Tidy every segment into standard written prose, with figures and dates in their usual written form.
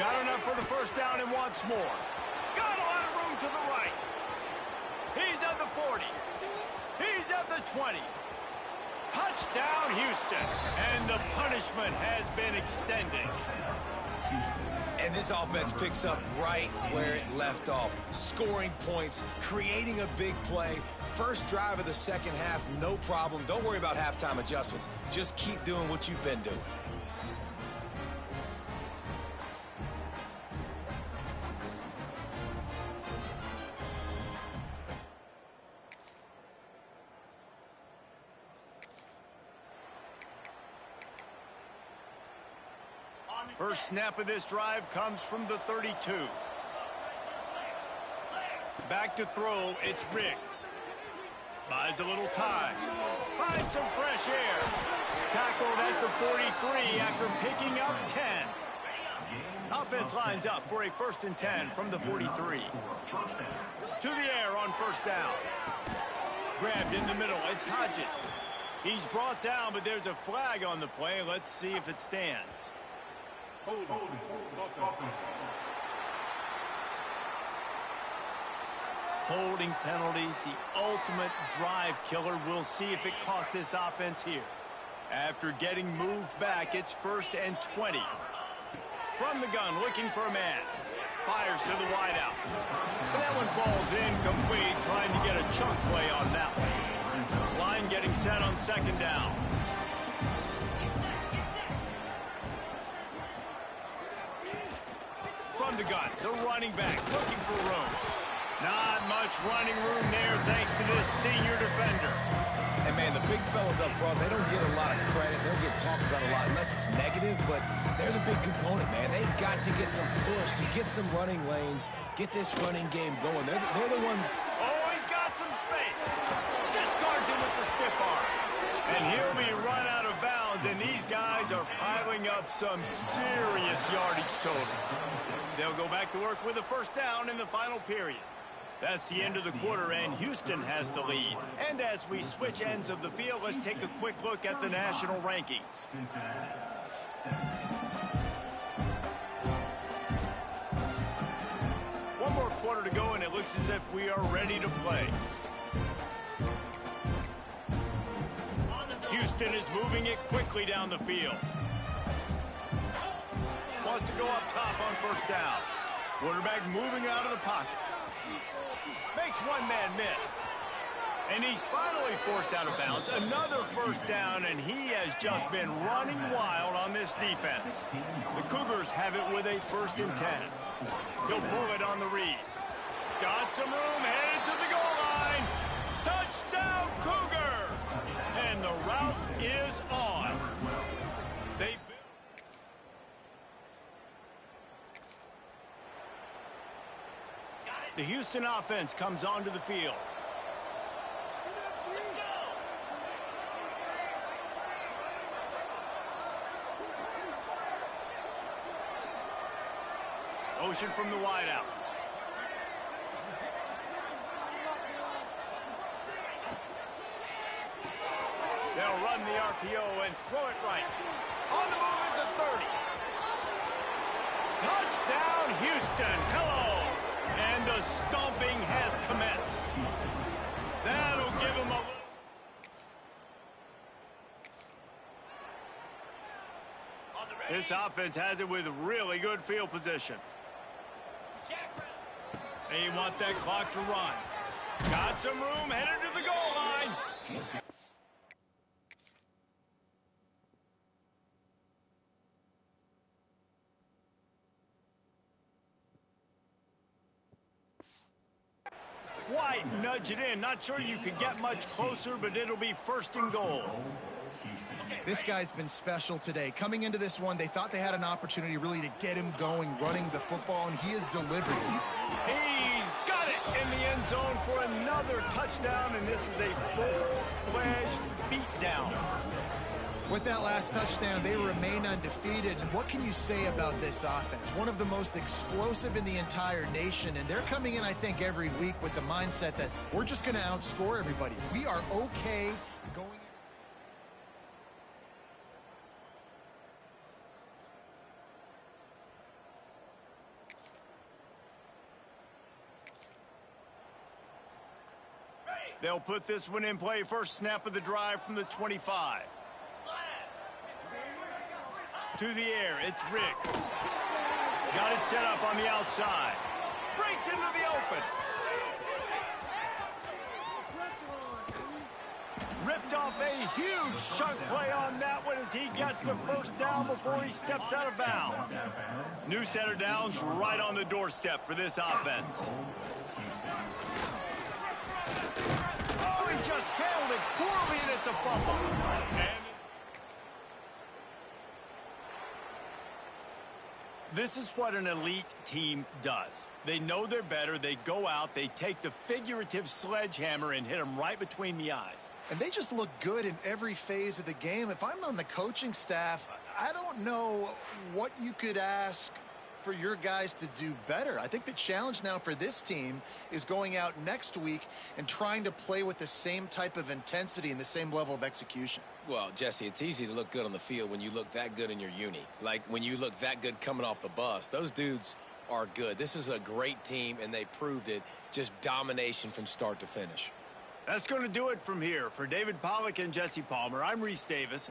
Got enough for the first down and wants more. Got a lot of room to the right. He's at the 40. He's at the 20. Touchdown, Houston. And the punishment has been extended. And this offense picks up right where it left off. Scoring points, creating a big play. First drive of the second half, no problem. Don't worry about halftime adjustments. Just keep doing what you've been doing. First snap of this drive comes from the 32. Back to throw, it's Riggs. Buys a little time. Finds some fresh air. Tackled at the 43 after picking up 10. Offense lines up for a 1st and 10 from the 43. To the air on first down. Grabbed in the middle, it's Hodges. He's brought down, but there's a flag on the play. Let's see if it stands. Holding penalties, the ultimate drive killer. We'll see if it costs this offense here. After getting moved back, it's 1st and 20. From the gun, looking for a man. Fires to the wideout. But that one falls incomplete, trying to get a chunk play on that one. Line getting set on second down. From the gun, the running back looking for room. Not much running room there thanks to this senior defender. And, man, the big fellas up front, they don't get a lot of credit. They don't get talked about a lot unless it's negative, but they're the big component, man. They've got to get some push, to get some running lanes, get this running game going. They're the ones. Oh, he's got some space. Discards him with the stiff arm. And he'll be run out of bounds, and these guys are piling up some serious yardage totals. They'll go back to work with a first down in the final period. That's the end of the quarter, and Houston has the lead. And as we switch ends of the field, let's take a quick look at the national rankings. One more quarter to go, and it looks as if we are ready to play. Houston is moving it quickly down the field. Wants to go up top on first down. Quarterback moving out of the pocket. Makes one man miss. And he's finally forced out of bounds. Another first down, and he has just been running wild on this defense. The Cougars have it with a 1st and 10. He'll pull it on the read. Got some room, headed to the goal line. Touchdown, Cougars! And the route is on. The Houston offense comes onto the field. Motion from the wideout. They'll run the RPO and throw it right. On the move at the 30. Touchdown, Houston. Hello. And the stomping has commenced. That'll give him a little. This offense has it with really good field position. They want that clock to run. Got some room, headed to the goal line. Quite nudge it in. Not sure you could get much closer, but it'll be 1st and goal. This guy's been special today. Coming into this one, they thought they had an opportunity really to get him going, running the football, and he has delivered. He's got it in the end zone for another touchdown, and this is a full-fledged beatdown. With that last touchdown, they remain undefeated. And what can you say about this offense? One of the most explosive in the entire nation. And they're coming in, I think, every week with the mindset that we're just going to outscore everybody. We are okay going. They'll put this one in play. First snap of the drive from the 25. To the air, it's Riggs. Got it set up on the outside. Breaks into the open. Ripped off a huge chunk play on that one as he gets the first down before he steps out of bounds. New set of downs right on the doorstep for this offense. Oh, he just handled it poorly, and it's a fumble. This is what an elite team does. They know they're better. They go out, they take the figurative sledgehammer and hit them right between the eyes. And they just look good in every phase of the game. If I'm on the coaching staff, I don't know what you could ask for your guys to do better. I think the challenge now for this team is going out next week and trying to play with the same type of intensity and the same level of execution. Well, Jesse, it's easy to look good on the field when you look that good in your uni. Like when you look that good coming off the bus. Those dudes are good. This is a great team, and they proved it. Just domination from start to finish. That's going to do it from here. For David Pollack and Jesse Palmer, I'm Reese Davis.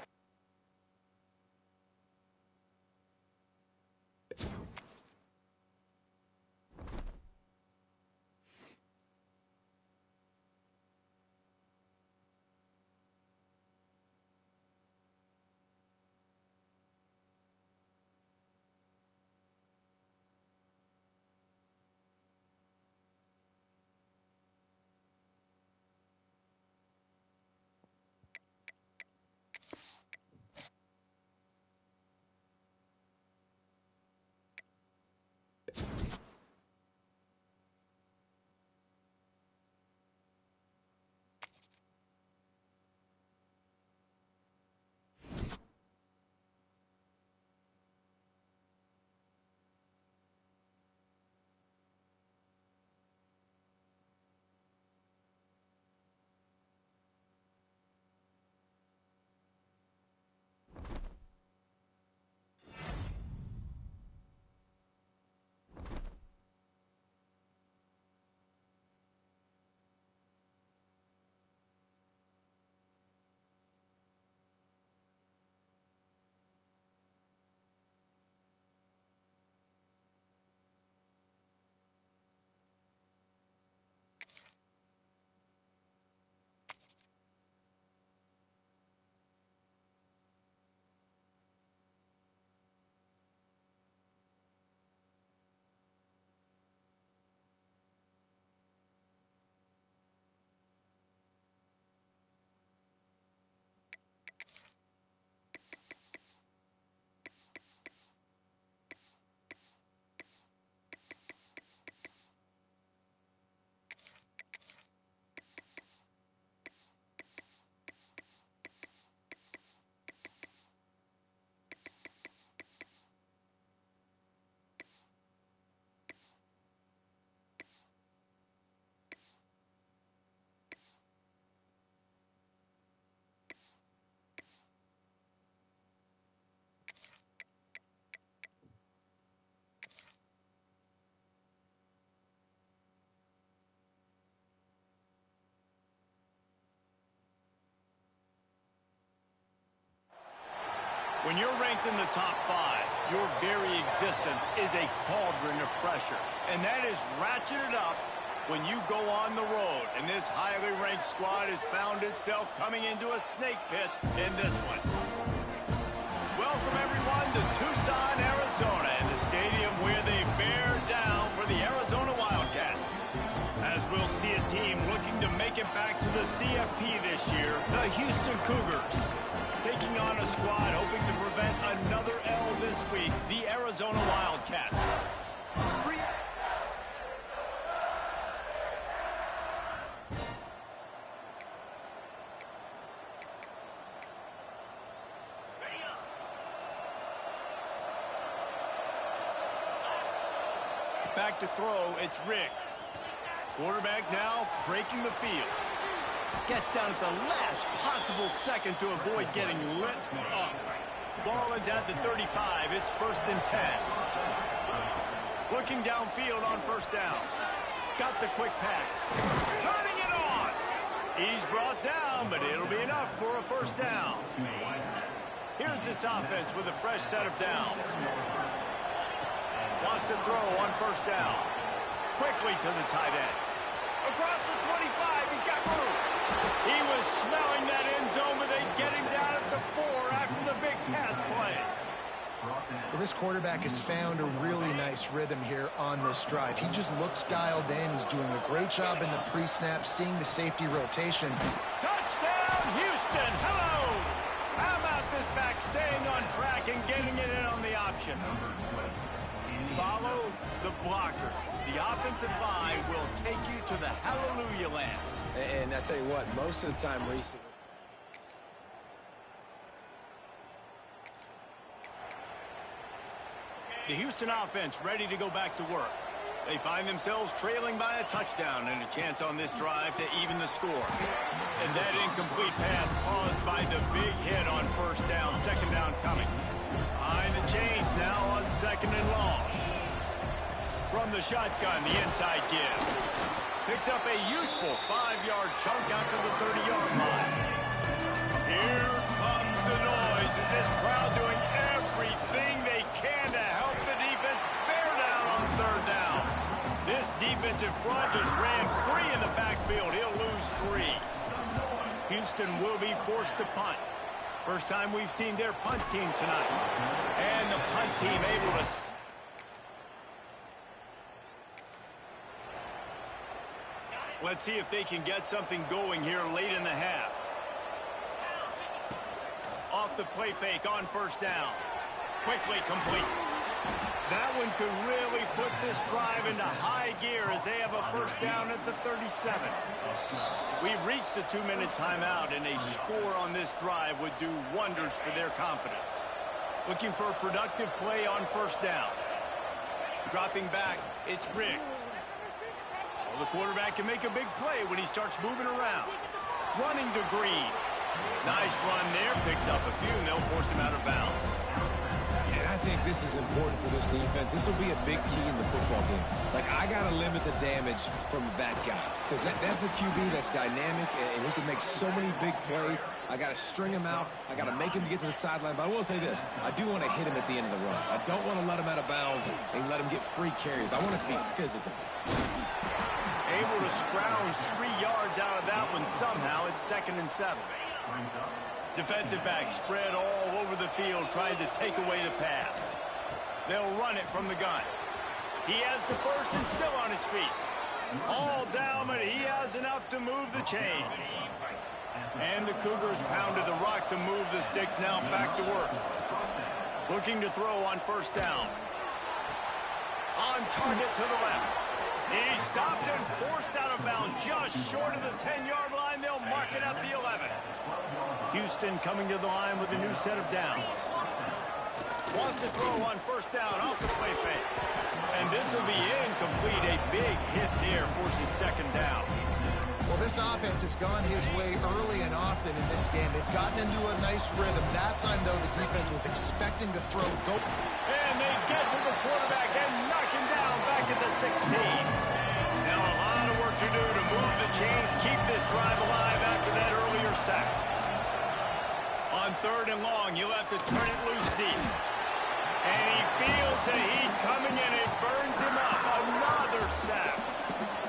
When you're ranked in the top 5, your very existence is a cauldron of pressure. And that is ratcheted up when you go on the road. And this highly ranked squad has found itself coming into a snake pit in this one. Welcome, everyone, to Tucson, Arizona, and the stadium where they bear down for the Arizona Wildcats. As we'll see a team looking to make it back to the CFP this year, the Houston Cougars. Taking on a squad hoping to prevent another L this week, the Arizona Wildcats. Back to throw, it's Riggs. Quarterback now breaking the field. Gets down at the last possible second to avoid getting lit up. Ball is at the 35. It's 1st and 10. Looking downfield on 1st down. Got the quick pass. Turning it on. He's brought down, but it'll be enough for a first down. Here's this offense with a fresh set of downs. Wants to throw on first down. Quickly to the tight end. Across the 25, he's got room. He was smelling that end zone, but they get him down at the 4 after the big pass play. Well, this quarterback has found a really nice rhythm here on this drive. He just looks dialed in. He's doing a great job in the pre-snap, seeing the safety rotation. Touchdown, Houston! Hello! How about this back staying on track and getting it in on the option? Follow the blockers. The offensive line will take you to the hallelujah land. And I tell you what, most of the time recently, the Houston offense ready to go back to work. They find themselves trailing by a touchdown and a chance on this drive to even the score. And that incomplete pass caused by the big hit on first down, second down coming. Behind the chains now on second and long. From the shotgun, the inside give. Picks up a useful 5-yard chunk after the 30-yard line. Here comes the noise. Is this crowd doing everything they can to help the defense bear down on third down? This defensive front just ran free in the backfield. He'll lose 3. Houston will be forced to punt. First time we've seen their punt team tonight. And the punt team able to... Let's see if they can get something going here late in the half. Off the play fake on first down. Quickly complete. That one could really put this drive into high gear as they have a first down at the 37. We've reached the 2-minute timeout, and a score on this drive would do wonders for their confidence. Looking for a productive play on first down. Dropping back, it's Riggs. Well, the quarterback can make a big play when he starts moving around. Running to Green. Nice run there, picks up a few, and they'll force him out of bounds. and I think this is important for this defense. This will be a big key in the football game. Like, I got to limit the damage from that guy, because that's a QB that's dynamic, and he can make so many big plays. I got to string him out. I got to make him get to the sideline. But I will say this. I do want to hit him at the end of the runs. I don't want to let him out of bounds and let him get free carries. I want it to be physical. Able to scrounge 3 yards out of that one somehow. It's 2nd and 7. Defensive back spread all over the field trying to take away the pass. They'll run it from the gun. He has the first and still on his feet. All down, but he has enough to move the chains. And the Cougars pounded the rock to move the sticks, now back to work. Looking to throw on first down. On target to the left. He stopped and forced out of bounds just short of the 10-yard line. They'll mark it at the 11. Houston coming to the line with a new set of downs. Wants to throw on first down off the play fake. And this will be incomplete. A big hit there forces 2nd down. Well, this offense has gone his way early and often in this game. They've gotten into a nice rhythm. That time, though, the defense was expecting to throw. And they get to the quarterback and knock him down back at the 16. Now a lot of work to do to move the chains, keep this drive alive after that earlier sack. On 3rd and long, you'll have to turn it loose deep. And he feels the heat coming in. It burns him up. Another sack.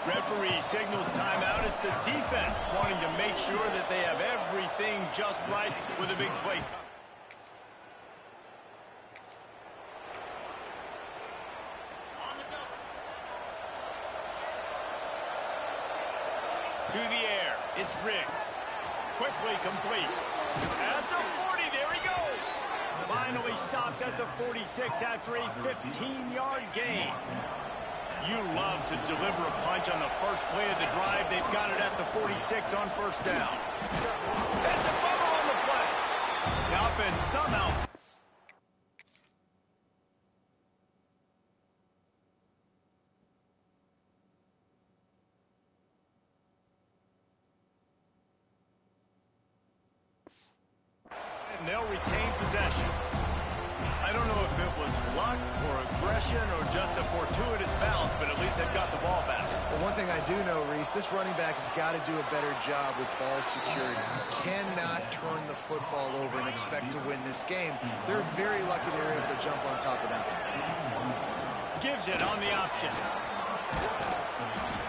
Referee signals timeout. It's the defense wanting to make sure that they have everything just right with a big play coming. To the air, it's Riggs. Quickly complete. At the 40, there he goes. Finally stopped at the 46 after a 15-yard gain. You love to deliver a punch on the first play of the drive. They've got it at the 46 on first down. That's a fumble on the play. The offense somehow... and they'll retain possession. I don't know if it was luck or aggression or just a fortuitous bounce, but at least they've got the ball back. Well, one thing I do know, Reese, this running back has got to do a better job with ball security. Cannot turn the football over and expect to win this game. They're very lucky they were able to jump on top of that. Gives it on the option.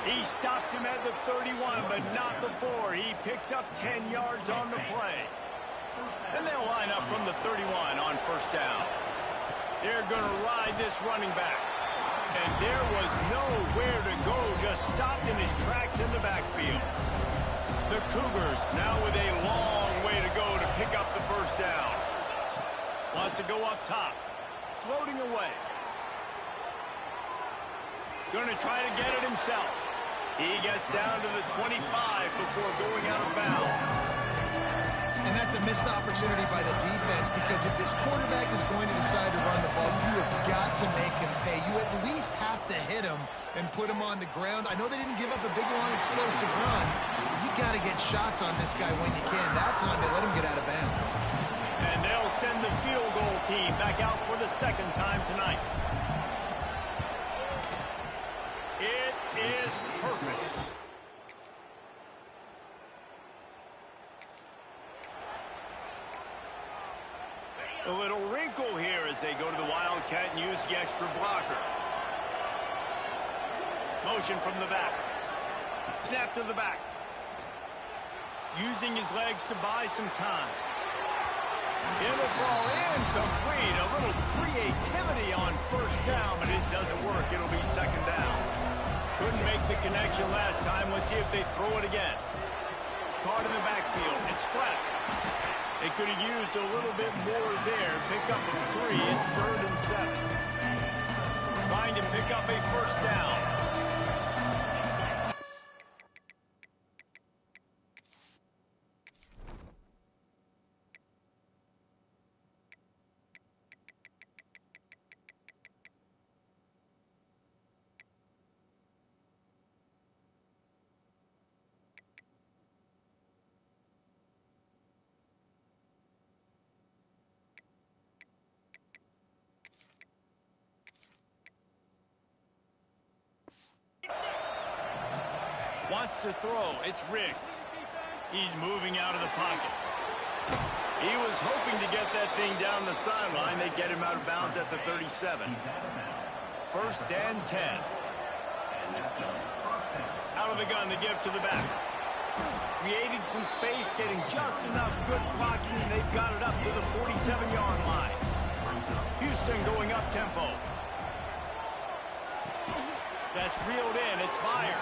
He stops him at the 31, but not before. He picks up 10 yards on the play. And they'll line up from the 31 on first down. They're going to ride this running back. And there was nowhere to go, just stopped in his tracks in the backfield. The Cougars now with a long way to go to pick up the first down. Wants to go up top. Floating away. Going to try to get it himself. He gets down to the 25 before going out of bounds. And that's a missed opportunity by the defense, because if this quarterback is going to decide to run the ball, you have got to make him pay. You at least have to hit him and put him on the ground. I know they didn't give up a big, long, explosive run. You got to get shots on this guy when you can. That time they let him get out of bounds. And they'll send the field goal team back out for the second time tonight. It is perfect. A little wrinkle here as they go to the Wildcat and use the extra blocker. Motion from the back. Snap to the back. Using his legs to buy some time. It'll fall incomplete. A little creativity on first down, but it doesn't work. It'll be second down. Couldn't make the connection last time. Let's see if they throw it again. Card in the backfield. It's flat. They could have used a little bit more there. Pick up a 3. It's 3rd and 7. Trying to pick up a first down. Wants to throw. It's Riggs. He's moving out of the pocket. He was hoping to get that thing down the sideline. They get him out of bounds at the 37. 1st and 10. Out of the gun to give to the back. Creating some space, getting just enough good blocking, and they've got it up to the 47-yard line. Houston going up tempo. That's reeled in. It's fired.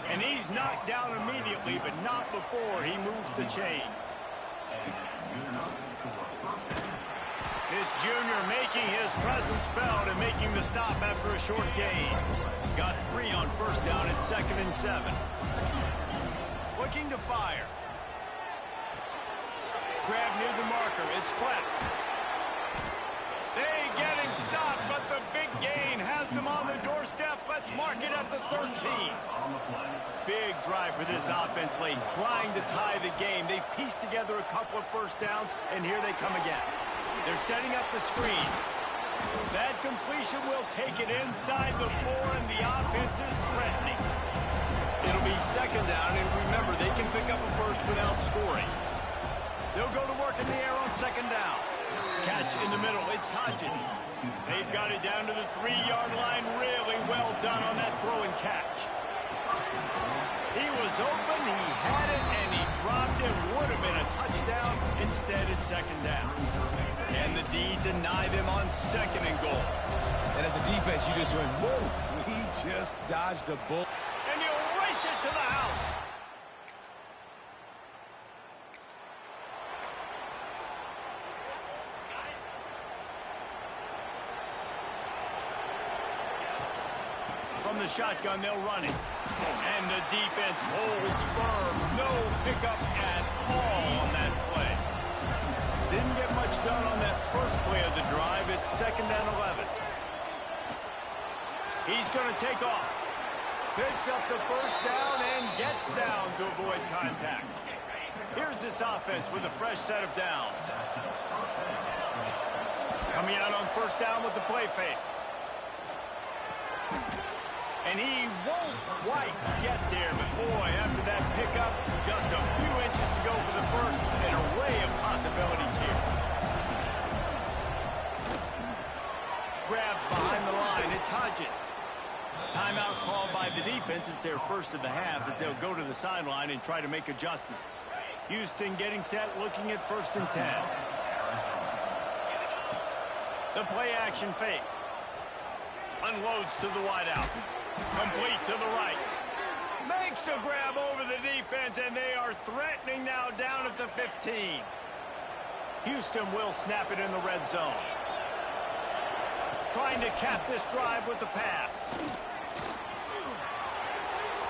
And he's knocked down immediately, but not before he moves the chains. This junior making his presence felt and making the stop after a short gain. Got 3 on first down at 2nd and 7. Looking to fire. Grab near the marker. It's flat. They get him stopped, but the big gain has them on the doorstep. Let's mark it at the 13. Big drive for this offense late, trying to tie the game. They've pieced together a couple of first downs, and here they come again. They're setting up the screen. That completion will take it inside the 4, and the offense is threatening. It'll be second down, and remember, they can pick up a first without scoring. They'll go to work in the air on second down. Catch in the middle. It's Hodgins. They've got it down to the 3-yard line. Really well done on that throw and catch. He was open, he had it, and he dropped it. Would have been a touchdown. Instead, it's second down. And the D deny them on 2nd and goal. And as a defense, you just went, whoa, we just dodged a bullet. And you race it to the house. From the shotgun, they'll run it. And the defense holds firm. No pickup at all on that play. Didn't get much done on that first play of the drive. It's 2nd and 11. He's going to take off. Picks up the first down and gets down to avoid contact. Here's this offense with a fresh set of downs. Coming out on first down with the play fake. And he won't quite get there, but boy, after that pickup, just a few inches to go for the first. An array of possibilities here. Grab behind the line, it's Hodges. Timeout called by the defense. It's their first of the half as they'll go to the sideline and try to make adjustments. Houston getting set, looking at 1st and 10. The play action fake. Unloads to the wideout. Complete to the right. Makes a grab over the defense, and they are threatening now down at the 15. Houston will snap it in the red zone. Trying to cap this drive with the pass.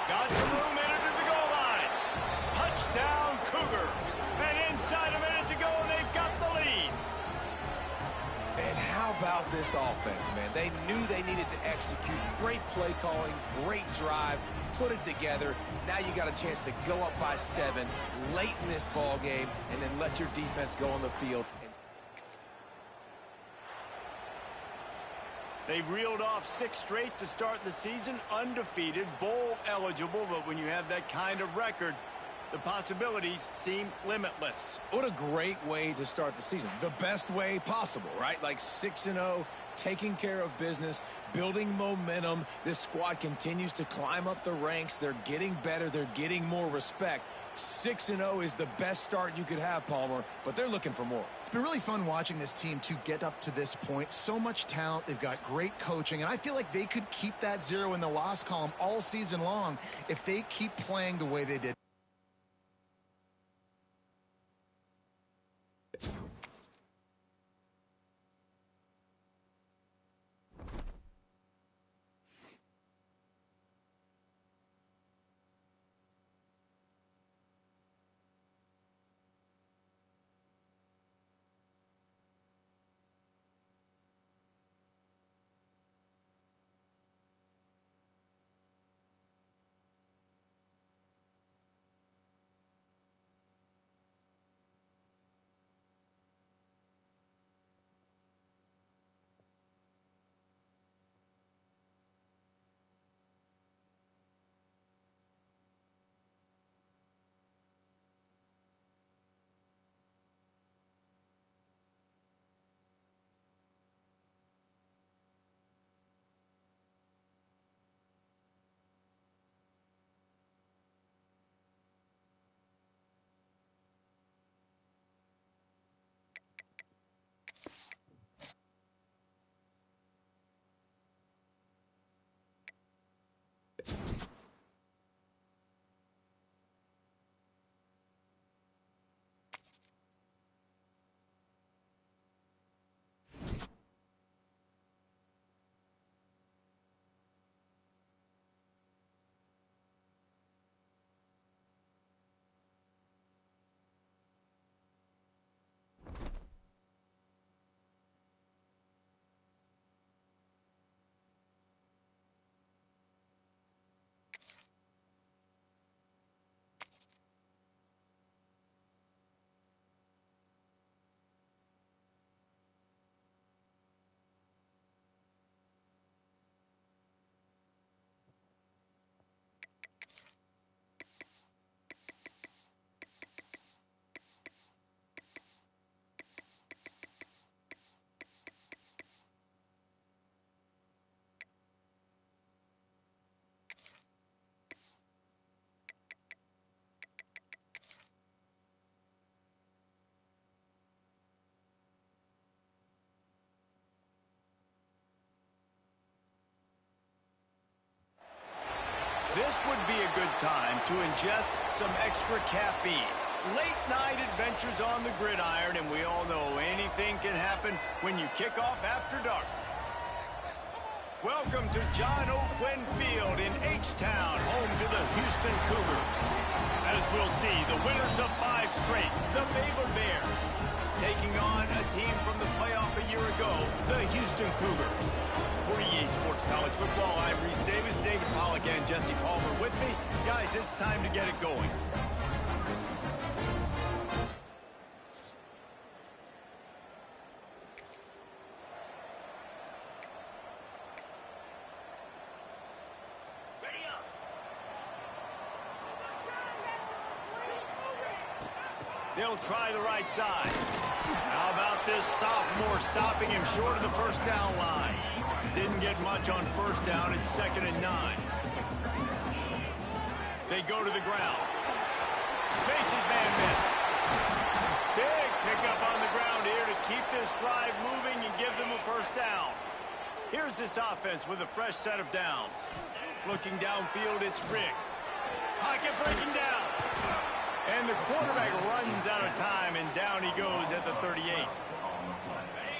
Got some room, entered to the goal line. Touchdown, Cougars. And inside a minute to go, and they've got the lead. And how about this offense, man? They knew they needed to execute. Great play calling, great drive, put it together. Now you got a chance to go up by 7 late in this ball game and then let your defense go on the field. They've reeled off 6 straight to start the season, undefeated, bowl eligible, but when you have that kind of record, the possibilities seem limitless. What a great way to start the season. The best way possible, right? Like 6-0, taking care of business, building momentum. This squad continues to climb up the ranks. They're getting better. They're getting more respect. 6-0 is the best start you could have, Palmer, but they're looking for more. It's been really fun watching this team to get up to this point. So much talent. They've got great coaching, and I feel like they could keep that 0 in the loss column all season long if they keep playing the way they did. This would be a good time to ingest some extra caffeine. Late night adventures on the gridiron, and we all know anything can happen when you kick off after dark. Welcome to John O. Quinn Field in H-Town, home to the Houston Cougars. As we'll see, the winners of 5 straight, the Baylor Bears, taking on a team from the playoff a year ago, the Houston Cougars. For EA Sports College Football, I'm Reese Davis, David Pollack, and Jesse Palmer with me. Guys, it's time to get it going. They'll try the right side. How about this sophomore stopping him short of the first down line? Didn't get much on first down. It's 2nd and 9. They go to the ground. Makes his man miss. Big pickup on the ground here to keep this drive moving and give them a first down. Here's this offense with a fresh set of downs. Looking downfield, it's Riggs. Pocket breaking down. And the quarterback runs out of time, and down he goes at the 38.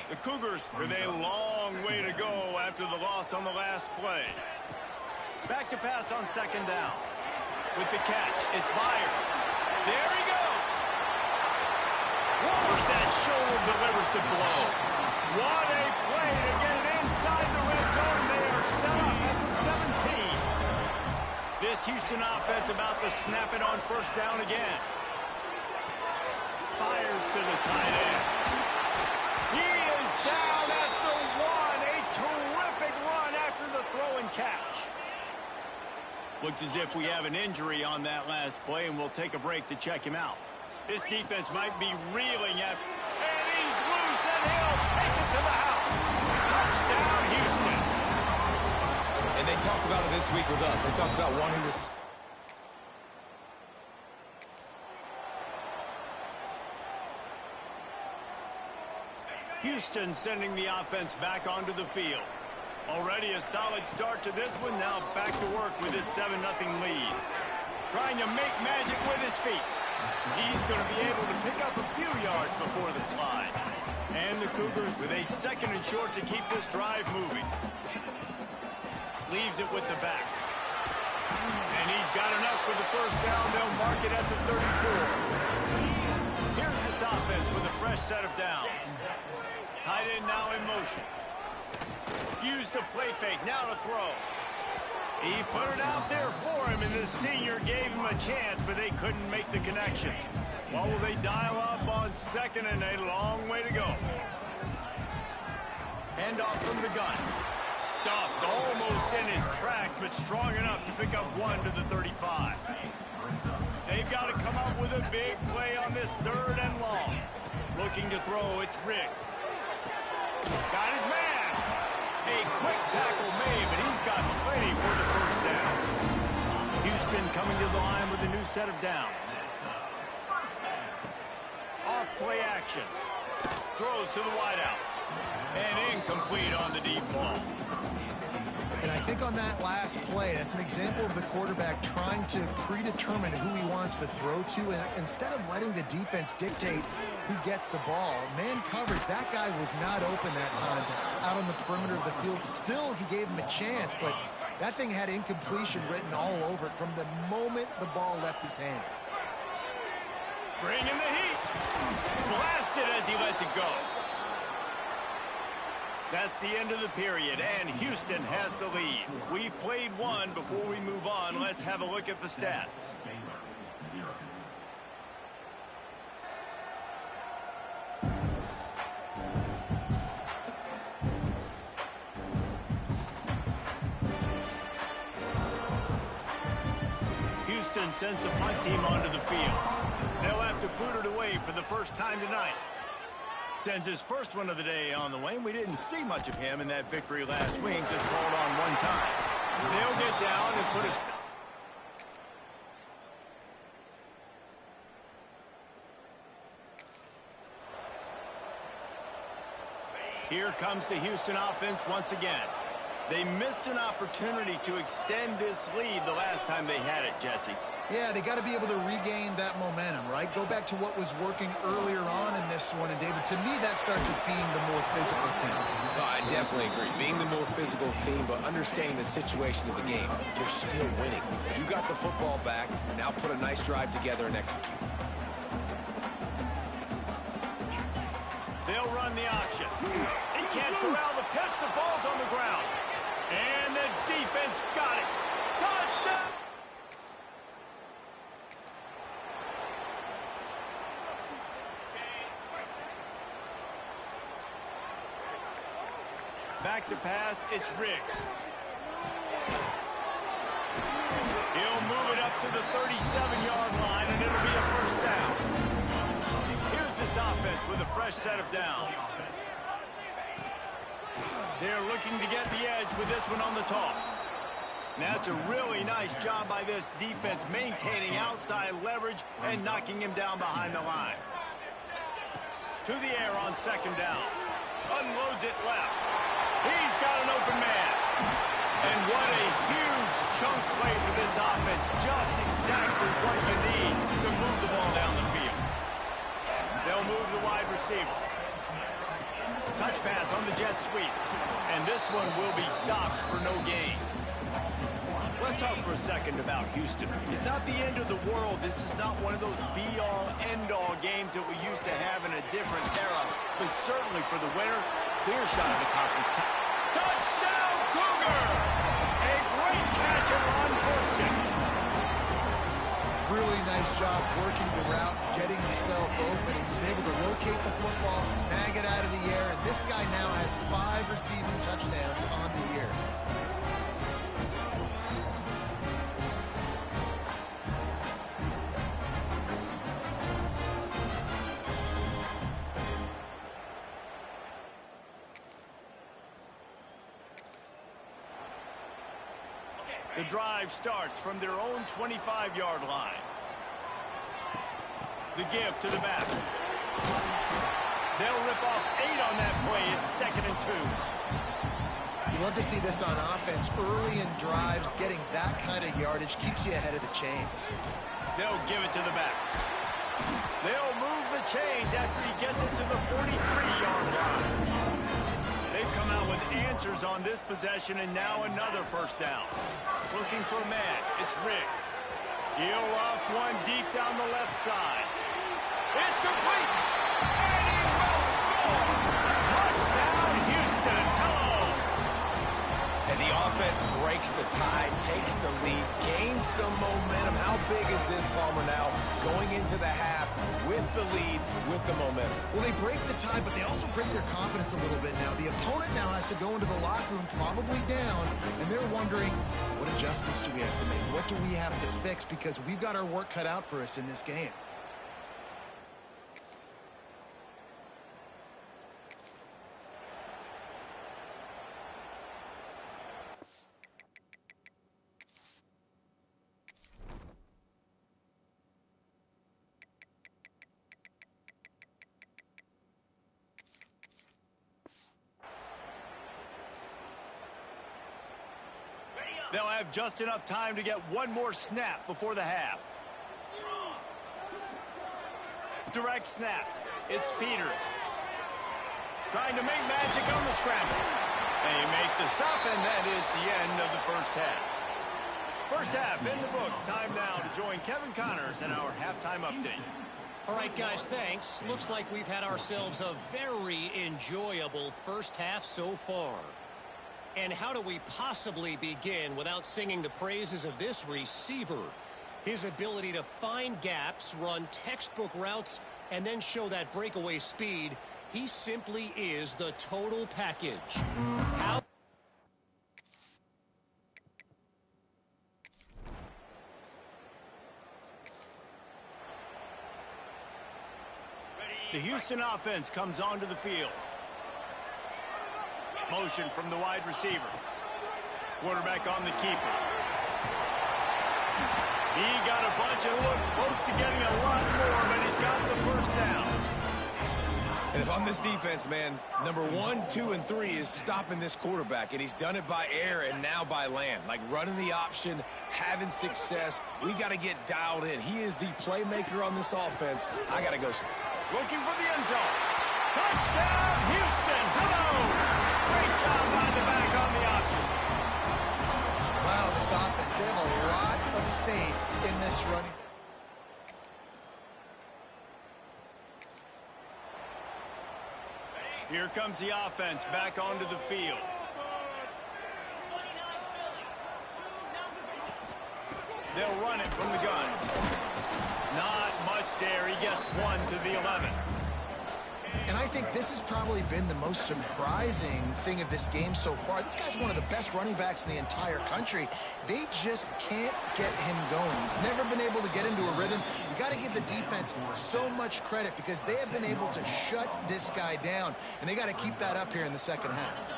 The Cougars with a long way to go after the loss on the last play. Back to pass on 2nd down. With the catch, it's Meyer. There he goes. Lowers that shoulder, delivers the blow. What a play to get it inside the red zone. They are set up at the 17. This Houston offense about to snap it on first down again. Fires to the tight end. He is down at the 1. A terrific run after the throw and catch. Looks as if we have an injury on that last play, and we'll take a break to check him out. This defense might be reeling at... And he's loose, and he'll take it to the house. Touchdown, Houston. And they talked about it this week with us. They talked about wanting to... Houston sending the offense back onto the field. Already a solid start to this one. Now back to work with his 7-0 lead. Trying to make magic with his feet. He's going to be able to pick up a few yards before the slide. And the Cougars with a 2nd and short to keep this drive moving. Leaves it with the back. And he's got enough for the first down. They'll mark it at the 34. Here's this offense with a fresh set of downs. Tight end now in motion. Use the play fake, now to throw. He put it out there for him, and the senior gave him a chance, but they couldn't make the connection. What will they dial up on 2nd and a long way to go? Handoff from the gun. Stuffed almost in his tracks, but strong enough to pick up 1 to the 35. They've got to come up with a big play on this 3rd and long. Looking to throw, it's Riggs. Got his man. A quick tackle made, but he's got plenty for the first down. Houston coming to the line with a new set of downs. Off play action. Throws to the wideout. And incomplete on the deep ball. And I think on that last play, that's an example of the quarterback trying to predetermine who he wants to throw to, and instead of letting the defense dictate who gets the ball. Man coverage, that guy was not open that time out on the perimeter of the field. Still, he gave him a chance, but that thing had incompletion written all over it from the moment the ball left his hand. Bringing the heat. Blasted as he lets it go. That's the end of the period, and Houston has the lead. We've played one. Before we move on, let's have a look at the stats. Houston sends the punt team onto the field. They'll have to boot it away for the first time tonight. Sends his first one of the day on the way. We didn't see much of him in that victory last week, just called on one time. They'll get down and put a... Here comes the Houston offense once again. They missed an opportunity to extend this lead the last time they had it, Jesse. Yeah, they got to be able to regain that momentum, right? Go back to what was working earlier on in this one. And, David, to me, that starts with being the more physical team. No, I definitely agree. Being the more physical team, but understanding the situation of the game. You're still winning. You got the football back. Now put a nice drive together and execute. They'll run the option. He can't corral the pitch. The ball's on the ground. And the defense got it. Touchdown! Back to pass, it's Riggs. He'll move it up to the 37-yard line, and it'll be a first down. offense with a fresh set of downs. They're looking to get the edge with this one on the toss. Now, that's a really nice job by this defense maintaining outside leverage and knocking him down behind the line. To the air on second down. Unloads it left. He's got an open man. And what a huge chunk play for this offense. Just exactly what you need to move the ball down the field. They'll move the wide receiver. Touch pass on the jet sweep. And this one will be stopped for no gain. Let's talk for a second about Houston. It's not the end of the world. This is not one of those be-all, end-all games that we used to have in a different era. But certainly for the winner, clear shot of the conference. Touchdown, Cougar! A great catch and run for 6. Really nice job working the route, getting himself open. He was able to locate the football, snag it out of the air, and this guy now has 5 receiving touchdowns on the year. The drive starts from their own 25-yard line. The give to the back. They'll rip off 8 on that play. It's 2nd and 2. You love to see this on offense. Early in drives, getting that kind of yardage keeps you ahead of the chains. They'll give it to the back. They'll move the chains after he gets it to the 43-yard line. They've come out with answers on this possession, and now another first down. Looking for a man. It's Riggs. He'll off one deep down the left side. It's complete. And he will score. Touchdown, Houston. Hello. And the offense breaks the tie, takes the lead, gains some momentum. How big is this, Palmer, now going into the half with the lead, with the momentum? Well, they break the tie, but they also break their confidence a little bit now. The opponent now has to go into the locker room probably down, and they're wondering, what adjustments do we have to make? What do we have to fix? Because we've got our work cut out for us in this game. They'll have just enough time to get one more snap before the half. Direct snap. It's Peters. Trying to make magic on the scramble. They make the stop, and that is the end of the first half. First half in the books. Time now to join Kevin Connors in our halftime update. All right, guys, thanks. Looks like we've had ourselves a very enjoyable first half so far. And how do we possibly begin without singing the praises of this receiver? His ability to find gaps, run textbook routes, and then show that breakaway speed. He simply is the total package. How the Houston offense comes onto the field. Motion from the wide receiver. Quarterback on the keeper. He got a bunch and looked close to getting a lot more, but he's got the first down. And if I'm this defense, man, number 1, 2, and 3 is stopping this quarterback, and he's done it by air and now by land. Like running the option, having success. We got to get dialed in. He is the playmaker on this offense. I got to go. Looking for the end zone. Touchdown, Houston. Hello. Great job by the back on the option. Wow, this offense, they have a lot of faith in this running. Here comes the offense back onto the field. They'll run it from the gun. Not much there. He gets 1 to the 11. And I think this has probably been the most surprising thing of this game so far. This guy's one of the best running backs in the entire country. They just can't get him going. He's never been able to get into a rhythm. You got to give the defense so much credit because they have been able to shut this guy down, and they got to keep that up here in the second half.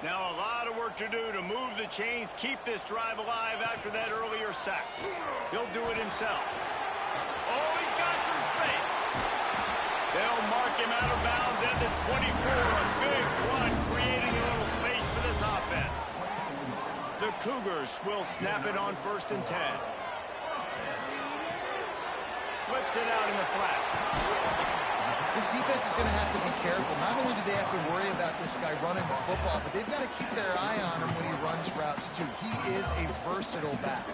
Now a lot of work to do to move the chains, keep this drive alive after that earlier sack. He'll do it himself. Oh, he's got some space. They'll mark him out of bounds at the 24. A big run, creating a little space for this offense. The Cougars will snap it on 1st and 10. Flips it out in the flat. This defense is going to have to be careful. Not only do they have to worry about this guy running the football, but they've got to keep their eye on him when he runs routes, too. He is a versatile back.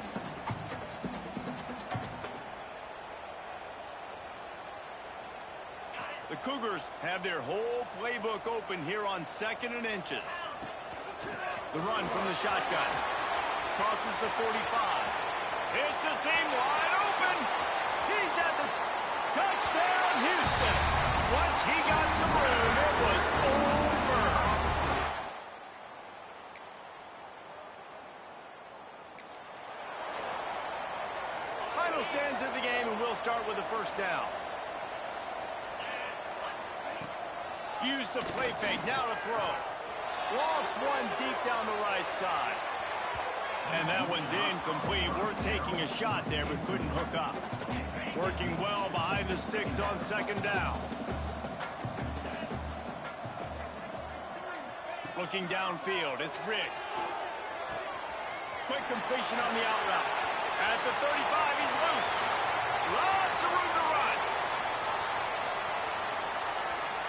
The Cougars have their whole playbook open here on 2nd and inches. The run from the shotgun. Crosses the 45. Hits a seam wide open. He's at the touchdown, Houston. Once he got some room, it was over. Final stands of the game, and we'll start with the 1st down. Use the play fake, now to throw. Lost one deep down the right side. And that one's incomplete. Worth taking a shot there, but couldn't hook up. Working well behind the sticks on 2nd down. Looking downfield, it's Riggs. Quick completion on the out route. At the 35, he's loose. Lots of room to run.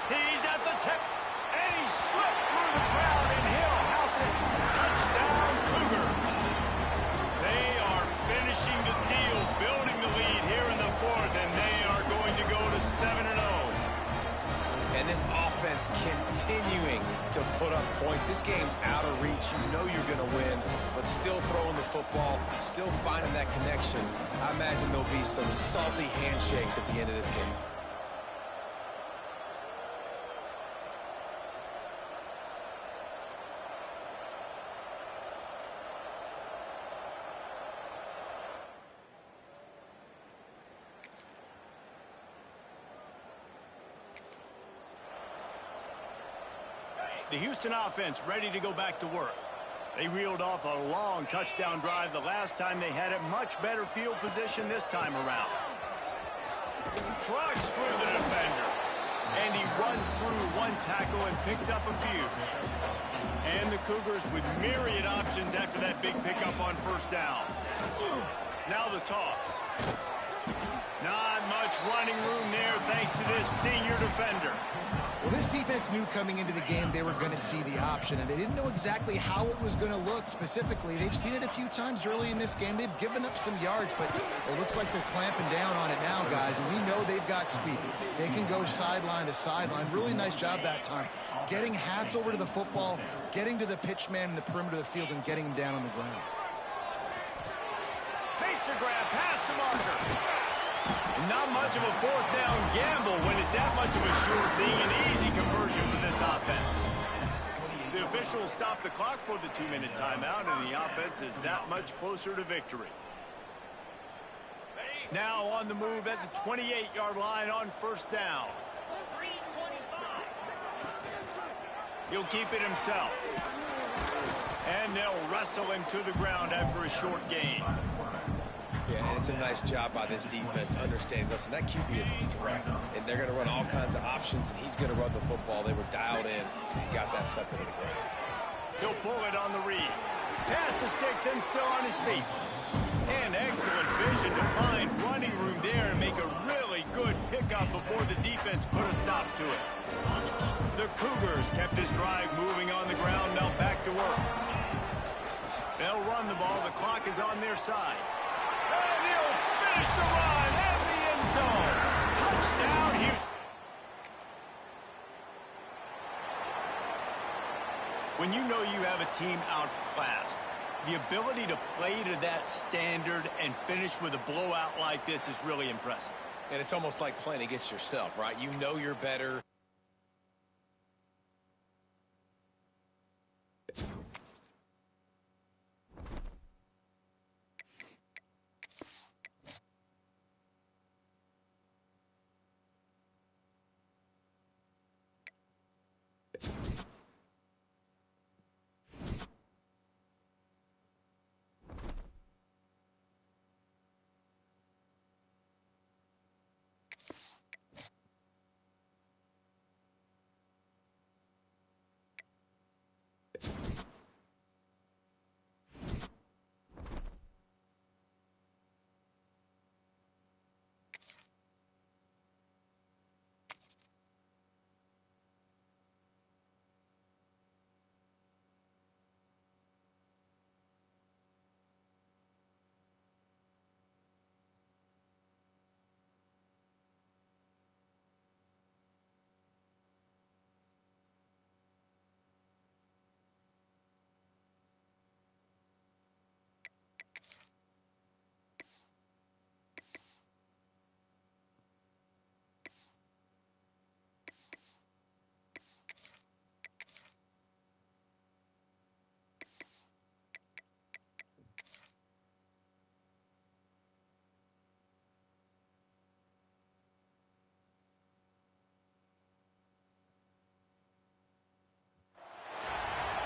He's at the tip, and he slipped through the crowd, and he'll house it. Touchdown, Cougars. They are finishing the deal, building the lead here in the 4th, and they are going to go to 7-0. And this offense continuing to put up points. This game's out of reach. You know you're going to win, but still throwing the football, still finding that connection. I imagine there'll be some salty handshakes at the end of this game. The Houston offense ready to go back to work. They reeled off a long touchdown drive the last time they had it. Much better field position this time around. Trucks through the defender. And he runs through one tackle and picks up a few. And the Cougars with myriad options after that big pickup on 1st down. Now the toss. Not much running room there thanks to this senior defender. Well, this defense knew coming into the game they were going to see the option, and they didn't know exactly how it was going to look specifically. They've seen it a few times early in this game. They've given up some yards, but it looks like they're clamping down on it now, guys, and we know they've got speed. They can go sideline to sideline. Really nice job that time. Getting Hats over to the football, getting to the pitch man in the perimeter of the field, and getting him down on the ground. Makes a grab past the marker. Not much of a 4th down gamble when it's that much of a sure thing. An easy conversion for this offense. The officials stop the clock for the 2-minute timeout, and the offense is that much closer to victory. Now on the move at the 28-yard line on 1st down. He'll keep it himself. And they'll wrestle him to the ground after a short gain. Yeah, and it's a nice job by this defense understanding, listen, that QB is a threat, and they're going to run all kinds of options, and he's going to run the football. They were dialed in and got that sucker to the ground. He'll pull it on the read. Pass the sticks and still on his feet. And excellent vision to find running room there and make a really good pickup before the defense put a stop to it. The Cougars kept this drive moving on the ground, now back to work. They'll run the ball. The clock is on their side. And he'll finish the run in the end zone. Touchdown, Houston. When you know you have a team outclassed, the ability to play to that standard and finish with a blowout like this is really impressive. And it's almost like playing against yourself, right? You know you're better.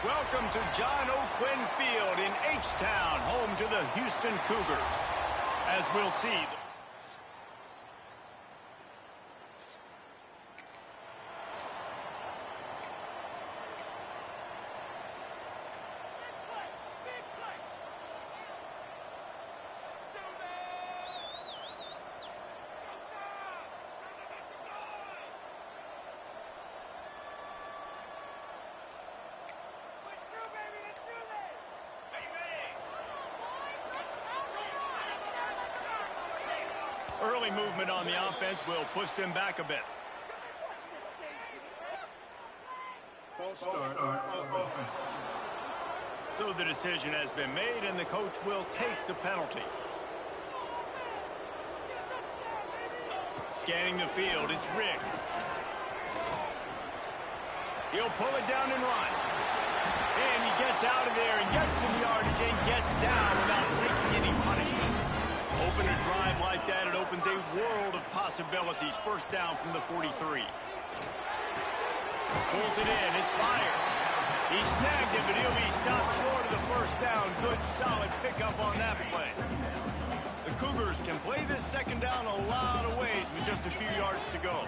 Welcome to John O'Quinn Field in H-Town, home to the Houston Cougars. As we'll see... Early movement on the offense will push them back a bit. False start on offense. So the decision has been made, and the coach will take the penalty. Scanning the field, it's Riggs. He'll pull it down and run. And he gets out of there and gets some yardage and gets down without taking any punishment. Open a drive like that, it opens a world of possibilities. First down from the 43. Pulls it in, it's fired. He snagged it, but he'll be stopped short of the first down. Good, solid pickup on that play. The Cougars can play this second down a lot of ways with just a few yards to go.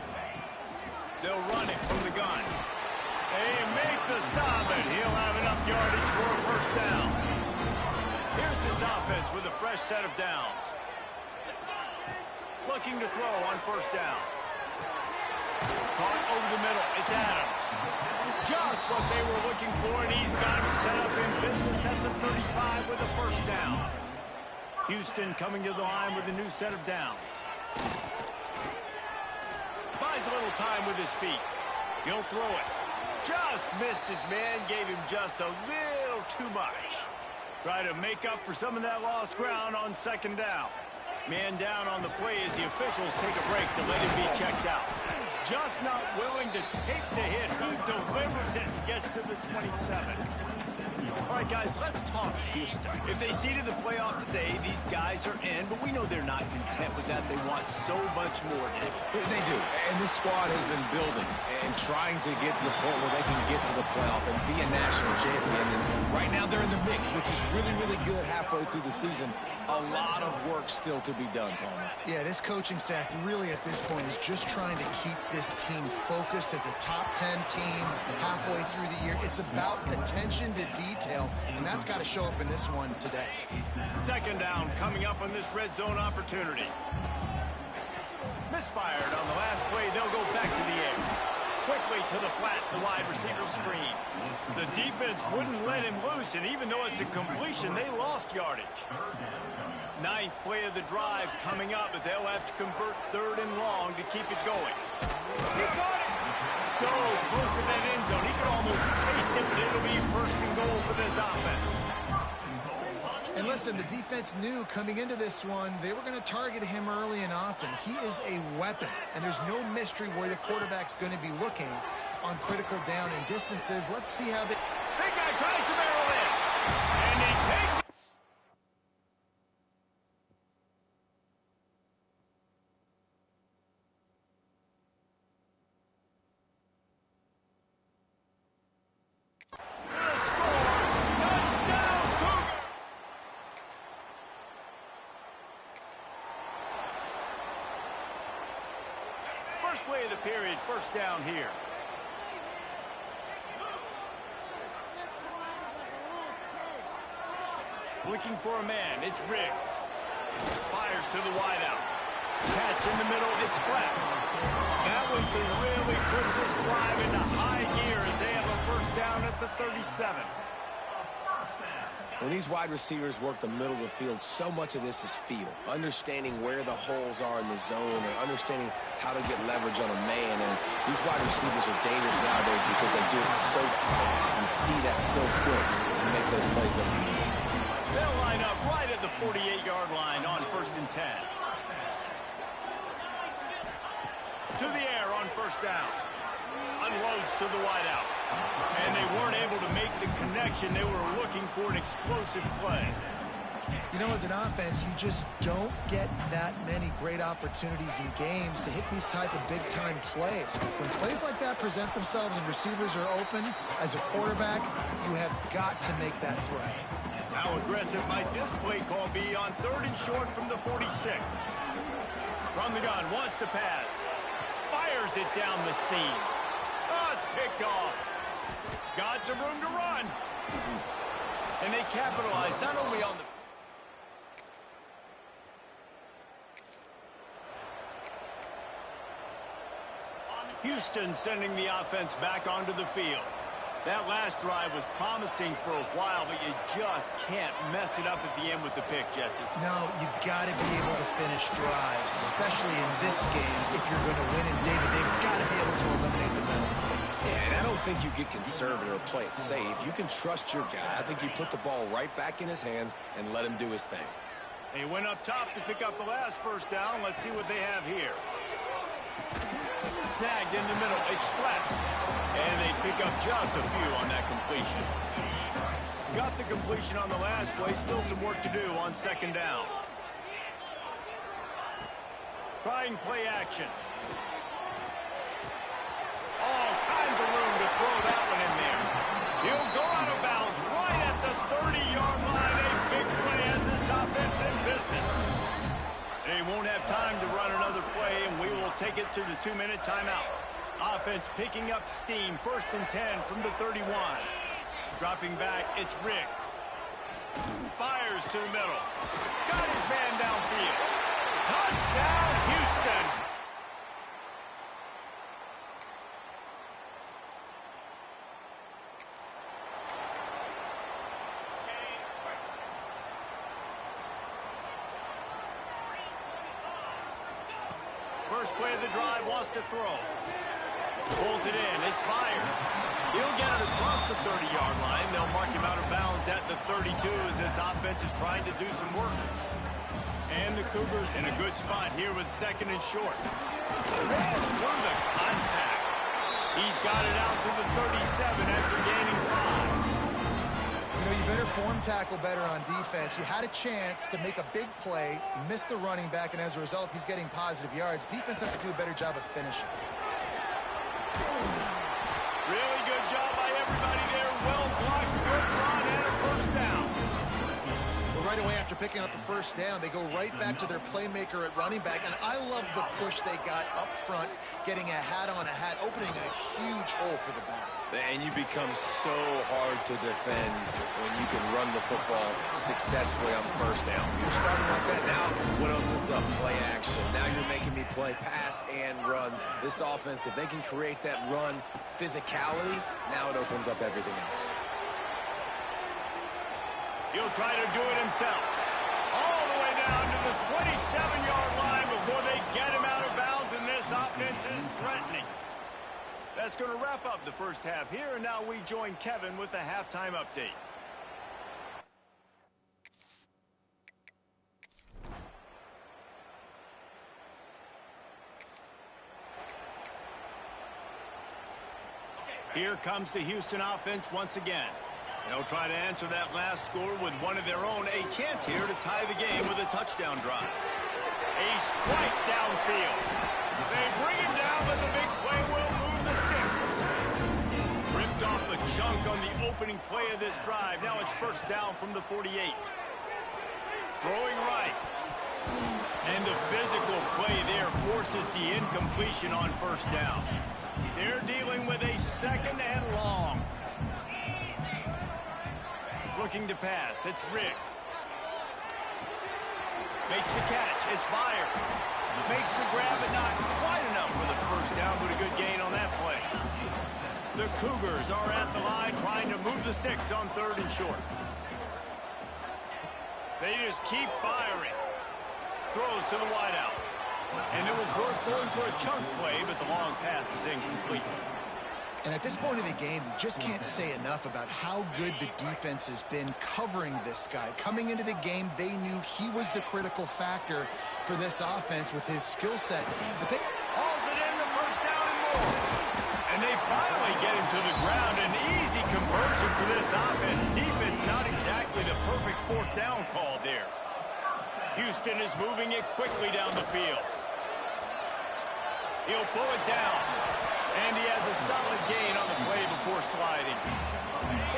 They'll run it from the gun. They make the stop, and he'll have enough yardage for a first down. Here's his offense with a fresh set of downs. Looking to throw on first down. Caught over the middle. It's Adams. Just what they were looking for, and he's got him set up in business at the 35 with a first down. Houston coming to the line with a new set of downs. Buys a little time with his feet. He'll throw it. Just missed his man. Gave him just a little too much. Try to make up for some of that lost ground on second down. Man down on the play as the officials take a break to let him be checked out. Just not willing to take the hit. He delivers it and gets to the 27. All right, guys, let's talk Houston. If they see to the playoff today, these guys are in, but we know they're not content with that. They want so much more, Nick. They do, and this squad has been building and trying to get to the point where they can get to the playoff and be a national champion. And right now they're in the mix, which is really, really good halfway through the season. A lot of work still to be done, Palmer. Yeah, this coaching staff really at this point is just trying to keep this team focused as a top 10 team halfway through the year. It's about attention to detail, and that's got to show up in this one today. Second down coming up on this red zone opportunity. Misfired on the last play. They'll go back to the air. Quickly to the flat, the wide receiver screen. The defense wouldn't let him loose, and even though it's a completion, they lost yardage. Ninth play of the drive coming up, but they'll have to convert third and long to keep it going. He got it! So close to that end zone. He could almost taste it, but it'll be first and goal for this offense. And listen, the defense knew coming into this one, they were going to target him early and often. He is a weapon, and there's no mystery where the quarterback's going to be looking on critical down and distances. Let's see how they... Big guy tries to barrel in. And he takes it. The score. Touchdown, Cougar. First play of the period, first down here. Looking for a man, it's Riggs. Fires to the wideout. Catch in the middle, it's flat. That one can really put this drive into high gear as they have a first down at the 37. When these wide receivers work the middle of the field, so much of this is feel. Understanding where the holes are in the zone or understanding how to get leverage on a man. And these wide receivers are dangerous nowadays because they do it so fast and see that so quick and make those plays up the middle. They'll line up right at the 48-yard line on 1st and 10. To the air on first down. Unloads to the wideout. And they weren't able to make the connection. They were looking for an explosive play. You know, as an offense, you just don't get that many great opportunities in games to hit these type of big-time plays. When plays like that present themselves and receivers are open, as a quarterback, you have got to make that throw. How aggressive might this play call be on 3rd and short from the 46? From the gun, wants to pass. Fires it down the seam. Oh, it's picked off. Got some room to run. And they capitalize not only on the... Houston sending the offense back onto the field. That last drive was promising for a while, but you just can't mess it up at the end with the pick, Jesse. No, you got to be able to finish drives, especially in this game. If you're going to win, and David, they've got to be able to eliminate the mental mistakes. Yeah, and I don't think you get conservative or play it safe. You can trust your guy. I think you put the ball right back in his hands and let him do his thing. They went up top to pick up the last first down. Let's see what they have here. Snagged in the middle. It's flat. And they pick up just a few on that completion. Got the completion on the last play. Still some work to do on 2nd down. Trying play action. All kinds of room to throw that one in there. He'll go out of bounds right at the 30-yard line. A big play as this offense in business. They won't have time to run another play, and we will take it to the 2-minute timeout. Offense picking up steam. 1st and 10 from the 31. Dropping back, it's Riggs. Fires to the middle. Got his man downfield. Touchdown, Houston. First play of the drive, wants to throw. Pulls it in, it's fired. He'll get it across the 30-yard line. They'll mark him out of bounds at the 32 as this offense is trying to do some work. And the Cougars in a good spot here with 2nd and short. Ran through the contact. He's got it out to the 37 after gaining 5. You know, you better form tackle better on defense. You had a chance to make a big play, miss the running back, and as a result, he's getting positive yards. Defense has to do a better job of finishing. Really good job by everybody there. Well blocked, good run, and a first down. Well, right away after picking up a first down, they go right back to their playmaker at running back, and I love the push they got up front, getting a hat on a hat, opening a huge hole for the back. And you become so hard to defend when you can run the football successfully on 1st down. You're starting like that now. What opens up? Play action. Now you're making me play pass and run. This offense, if they can create that run physicality, now it opens up everything else. He'll try to do it himself. All the way down to the 27-yard line before they get him out of bounds, and this offense is threatening. That's going to wrap up the first half here, and now we join Kevin with the halftime update. Here comes the Houston offense once again. They'll try to answer that last score with one of their own. A chance here to tie the game with a touchdown drive. A strike downfield. They bring him down, but the big play will move the sticks. Ripped off a chunk on the opening play of this drive. Now it's first down from the 48. Throwing right. And the physical play there forces the incompletion on first down. They're dealing with a second and long. Looking to pass. It's Riggs. Makes the catch. It's fired. Makes the grab, but not quite enough for the first down, but a good gain on that play. The Cougars are at the line trying to move the sticks on 3rd and short. They just keep firing. Throws to the wideout. And it was worth going for a chunk play, but the long pass is incomplete. And at this point of the game, you just can't say enough about how good the defense has been covering this guy. Coming into the game, they knew he was the critical factor for this offense with his skill set. But they hauls it in, the first down and more. And they finally get him to the ground. An easy conversion for this offense. Defense not exactly the perfect 4th down call there. Houston is moving it quickly down the field. He'll pull it down. And he has a solid gain on the play before sliding.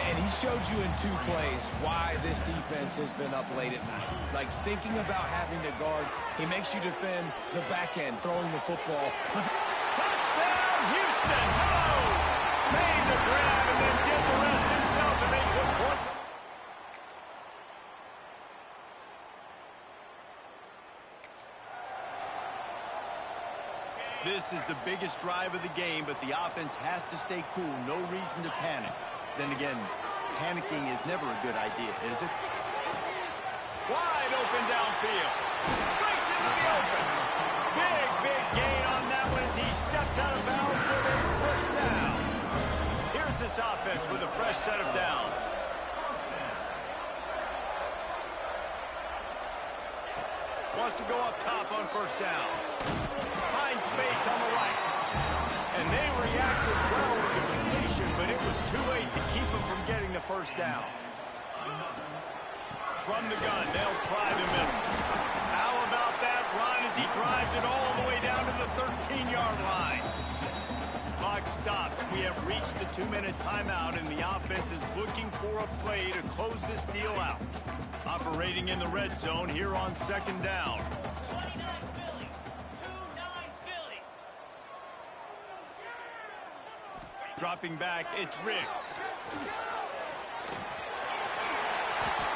And he showed you in 2 plays why this defense has been up late at night. Like thinking about having to guard, he makes you defend the back end, throwing the football. Touchdown, Houston! Hello! Made the grab and then did the rest himself, and they put points. This is the biggest drive of the game, but the offense has to stay cool. No reason to panic. Then again, panicking is never a good idea, is it? Wide open downfield. Breaks into the open. Big gain on that one as he steps out of bounds with a first down. Here's this offense with a fresh set of downs. Wants to go up top on first down. Finds space on the right. And they reacted well with the completion, but it was too late to keep them from getting the first down. From the gun, they'll try the middle. How about that run as he drives it all the way down to the 13-yard line? Clock stops. We have reached the 2-minute timeout, and the offense is looking for a play to close this deal out. Operating in the red zone here on 2nd down. Dropping back, it's Riggs.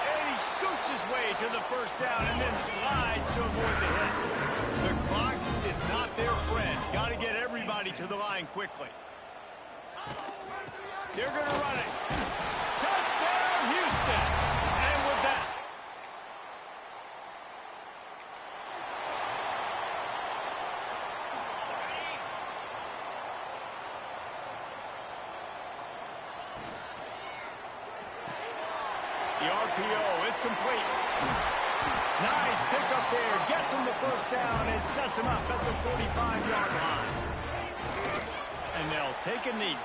And he scoots his way to the first down and then slides to avoid the hit. The clock is not their friend. Got to get everybody to the line quickly. They're going to run it. Touchdown, Houston! And with that, the RPO, it's complete. Nice pickup there. Gets him the first down and sets him up at the 45-yard line. And they'll take a knee.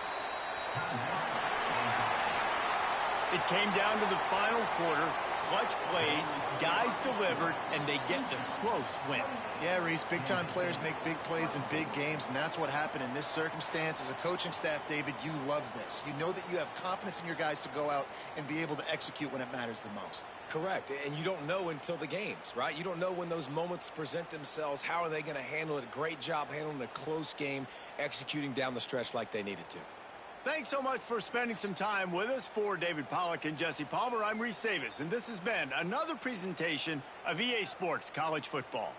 It came down to the final quarter. Clutch plays, guys delivered, and they get the close win. Yeah, Reese, big-time players make big plays in big games, and that's what happened in this circumstance. As a coaching staff, David, you love this. You know that you have confidence in your guys to go out and be able to execute when it matters the most. Correct, and you don't know until the games, right? You don't know when those moments present themselves. How are they going to handle it? A great job handling a close game, executing down the stretch like they needed to. Thanks so much for spending some time with us. For David Pollack and Jesse Palmer, I'm Reese Davis, and this has been another presentation of EA Sports College Football.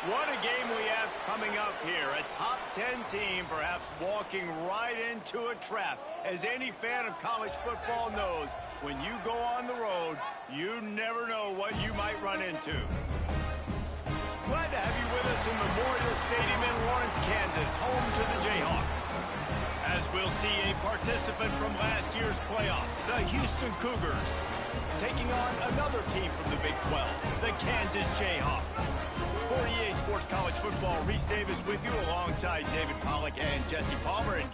What a game we have coming up here. A top 10 team perhaps walking right into a trap. As any fan of college football knows, when you go on the road, you never know what you might run into. Glad to have you with us in Memorial Stadium in Lawrence, Kansas, home to the Jayhawks. As we'll see a participant from last year's playoff, the Houston Cougars, taking on another team from the Big 12, the Kansas Jayhawks. For EA Sports College Football, Reese Davis with you alongside David Pollack and Jesse Palmer. And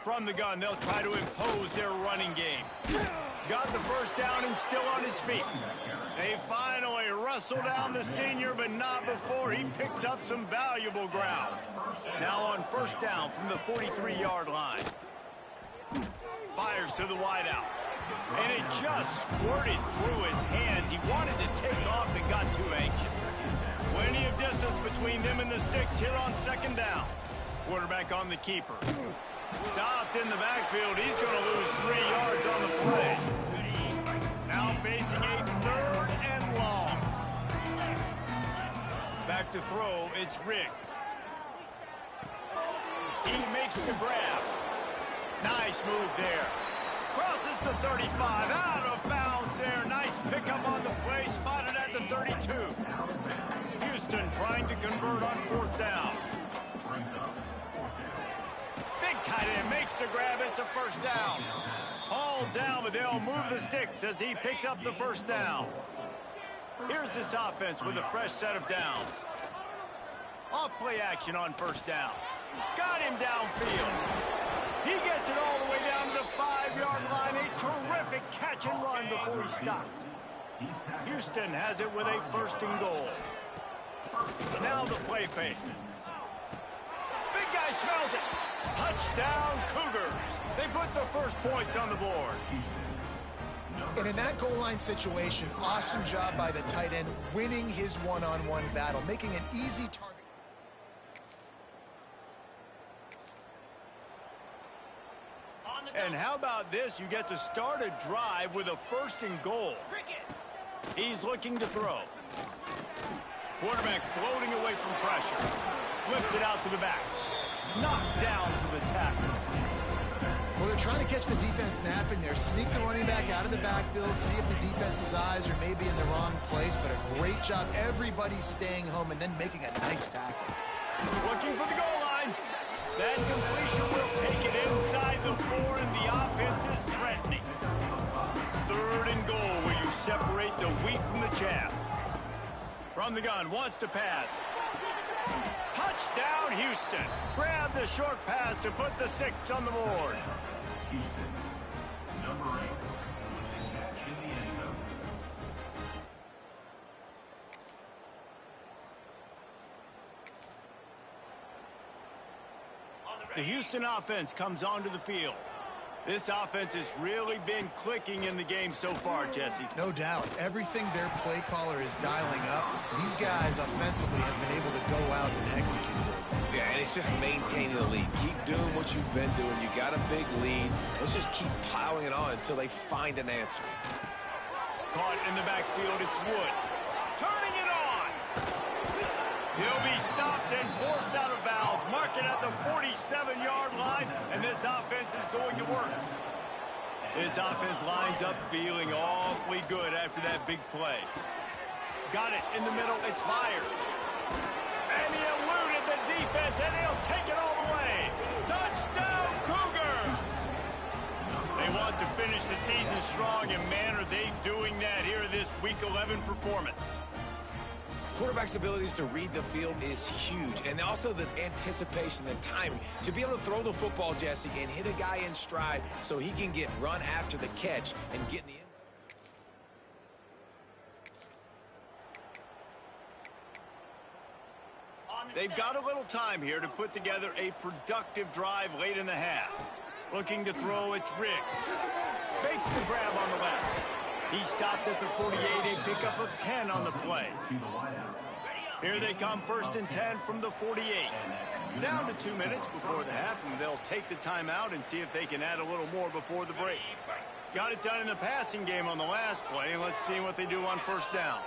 from the gun, they'll try to impose their running game. Got the first down and still on his feet. They finally wrestle down the senior, but not before he picks up some valuable ground. Now on first down from the 43-yard line. Fires to the wideout. And it just squirted through his hands. He wanted to take off and got too anxious. Plenty of distance between them and the sticks here on second down. Quarterback on the keeper. Stopped in the backfield. He's going to lose 3 yards on the play. Now facing a third and long. Back to throw. It's Riggs. He makes the grab. Nice move there. Crosses the 35. Out of bounds there. Nice pickup on the play. Spotted at the 32. Houston trying to convert on fourth down. Big tight end makes the grab. It's a first down. Hauled down, but they'll move the sticks as he picks up the first down. Here's this offense with a fresh set of downs. Off play action on first down. Got him downfield. He gets it all the way down to the 5-yard line. A terrific catch and run before he stopped. Houston has it with a first and goal. Now the play fake. Big guy smells it. Touchdown, Cougars. They put the first points on the board. And in that goal line situation, awesome job by the tight end, winning his one-on-one battle, making an easy target. And how about this? You get to start a drive with a first and goal. He's looking to throw. Quarterback floating away from pressure. Flips it out to the back. Knocked down for the tackle. Well, they're trying to catch the defense napping there. Sneak the running back out of the backfield, see if the defense's eyes are maybe in the wrong place, but a great job. Everybody's staying home and then making a nice tackle. Looking for the goal line. That completion will take it inside the 4, and the offense is threatening. Third and goal where you separate the wheat from the chaff. From the gun, wants to pass. Touchdown, Houston. Grab the short pass to put the 6 on the board. Houston, number 8, catch in the end zone. The Houston offense comes onto the field. This offense has really been clicking in the game so far, Jesse. No doubt. Everything their play caller is dialing up, these guys offensively have been able to go out and execute. Yeah, and it's just maintaining the lead. Keep doing what you've been doing. You got a big lead. Let's just keep piling it on until they find an answer. Caught in the backfield, it's Wood. Turning it on. He'll be stopped and forced out of bounds. Mark it at the 47-yard line, and this offense is going to work. This offense lines up feeling awfully good after that big play. Got it in the middle. It's fired. And he eluded the defense, and he'll take it all the way. Touchdown, Cougar! They They want to finish the season strong, and man, are they doing that here in this Week 11 performance. Quarterback's abilities to read the field is huge, and also the anticipation, the timing. To be able to throw the football, Jesse, and hit a guy in stride so he can get run after the catch and get in the end zone. They've got a little time here to put together a productive drive late in the half. Looking to throw, it's Riggs. Makes the grab on the left. He stopped at the 48, a pickup of 10 on the play. Here they come, 1st and 10 from the 48. Down to 2 minutes before the half, and they'll take the timeout and see if they can add a little more before the break. Got it done in the passing game on the last play, and let's see what they do on 1st down.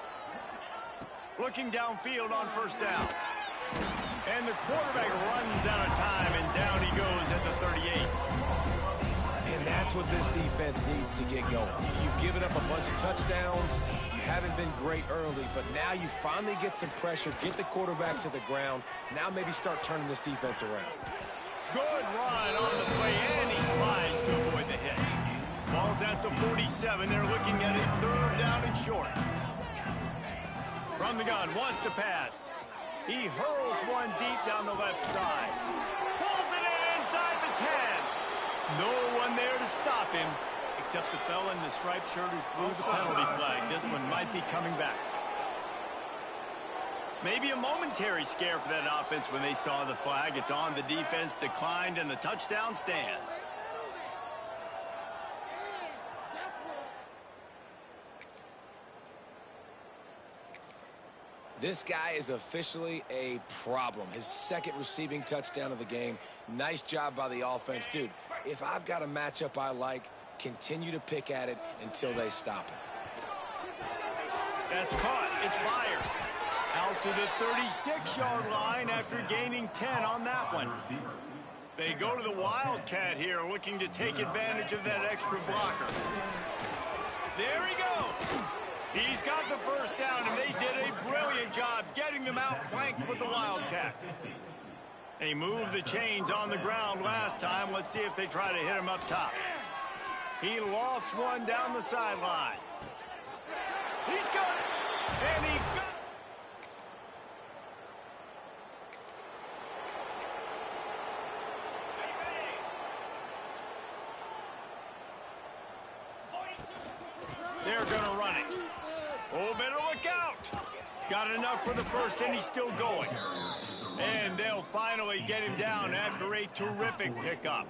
Looking downfield on 1st down. And the quarterback runs out of time, and down he goes at the 38. And that's what this defense needs to get going. You've given up a bunch of touchdowns. You haven't been great early, but now you finally get some pressure, get the quarterback to the ground. Now maybe start turning this defense around. Good run on the play, and he slides to avoid the hit. Ball's at the 47. They're looking at a 3rd down and short. From the gun, wants to pass. He hurls one deep down the left side. Pulls it in inside the 10. No one there to stop him, except the fella in the striped shirt who threw the penalty flag. This one might be coming back. Maybe a momentary scare for that offense when they saw the flag. It's on, the defense declined, and the touchdown stands. This guy is officially a problem. His 2nd receiving touchdown of the game. Nice job by the offense. Dude, if I've got a matchup I like, continue to pick at it until they stop it. That's caught. It's fired. Out to the 36-yard line after gaining 10 on that one. They go to the Wildcat here, looking to take advantage of that extra blocker. There he goes. He's got the 1st down, and they did a brilliant job getting them outflanked with the Wildcat. They moved the chains on the ground last time. Let's see if they try to hit him up top. He lofts one down the sideline. He's got it, and he got it. They're going to run it. Oh, better look out. Got enough for the 1st, and he's still going. And they'll finally get him down after a terrific pickup.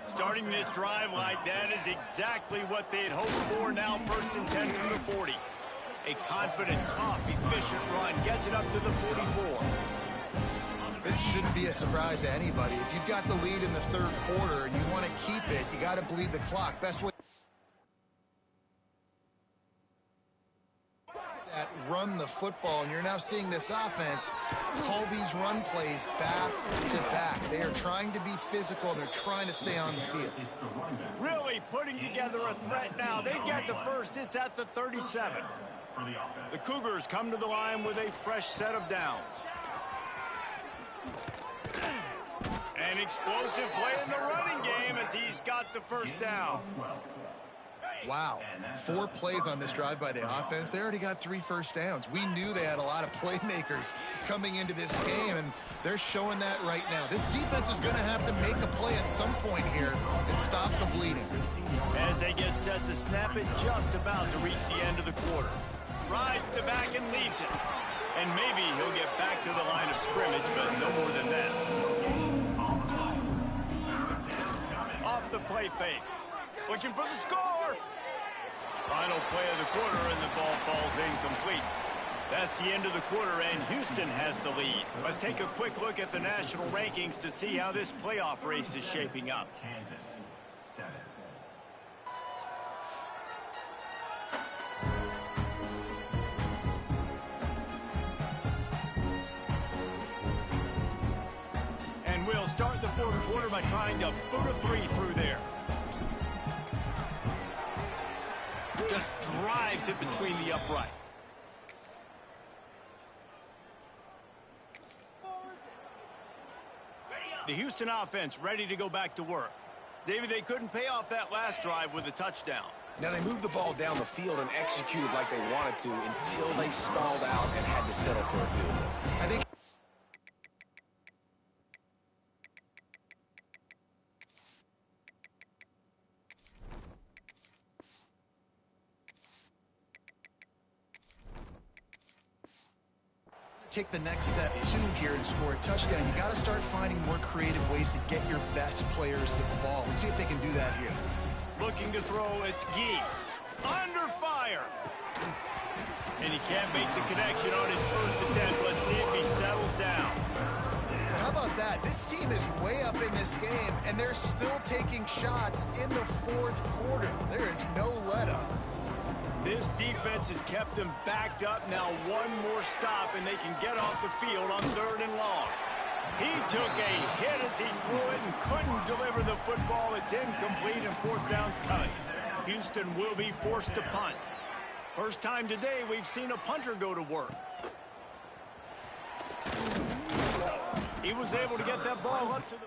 Starting this drive like that is exactly what they had hoped for. Now 1st and 10 from the 40. A confident, tough, efficient run gets it up to the 44. This shouldn't be a surprise to anybody. If you've got the lead in the 3rd quarter and you want to keep it, you got to bleed the clock. Best way that run the football, and you're now seeing this offense call these run plays back to back. They are trying to be physical, and they're trying to stay on the field. Really putting together a threat now. They get the 1st. It's at the 37. The Cougars come to the line with a fresh set of downs. An explosive play in the running game as he's got the 1st down. Wow, 4 plays on this drive by the offense. They already got 3 1st downs. We knew they had a lot of playmakers coming into this game, and they're showing that right now. This defense is going to have to make a play at some point here and stop the bleeding. As they get set to snap it, just about to reach the end of the quarter. Rides the back and leaves it. And maybe he'll get back to the line of scrimmage, but no more than that. Off the play fake. Looking for the score. Final play of the quarter, and the ball falls incomplete. That's the end of the quarter, and Houston has the lead. Let's take a quick look at the national rankings to see how this playoff race is shaping up. Kansas, 7. And we'll start the 4th quarter by trying to boot a 3 through there. Just drives it between the uprights. The Houston offense ready to go back to work. David, they couldn't pay off that last drive with a touchdown. Now, they moved the ball down the field and executed like they wanted to until they stalled out and had to settle for a field goal. I think take the next step too here and score a touchdown. You got to start finding more creative ways to get your best players the ball. Let's see if they can do that here. Looking to throw, it's Gee. Under fire. And he can't make the connection on his first attempt. Let's see if he settles down. But how about that? This team is way up in this game, and they're still taking shots in the fourth quarter. There is no let-up. This defense has kept them backed up. Now one more stop, and they can get off the field on 3rd and long. He took a hit as he threw it and couldn't deliver the football. It's incomplete, and 4th down's coming. Houston will be forced to punt. First time today we've seen a punter go to work. He was able to get that ball up to the...